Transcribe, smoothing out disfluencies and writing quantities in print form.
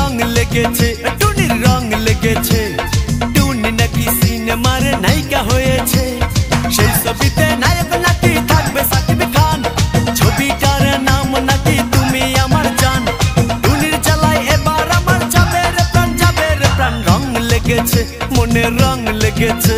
রং লেগেছে, টুনির রং লেগেছে। টুনি নাকি সিনেমার নায়িকা হয়েছে, সেই ছবিতে নায়ক নাকি থাকবে সাকিব খান। ছবিটার নাম নাকি তুমি আমার জান। টুনির জ্বালায় এবার আমার যাবে রে প্রাণ, যাবে রে প্রাণ। রং লেগেছে, মনে রং লেগেছে।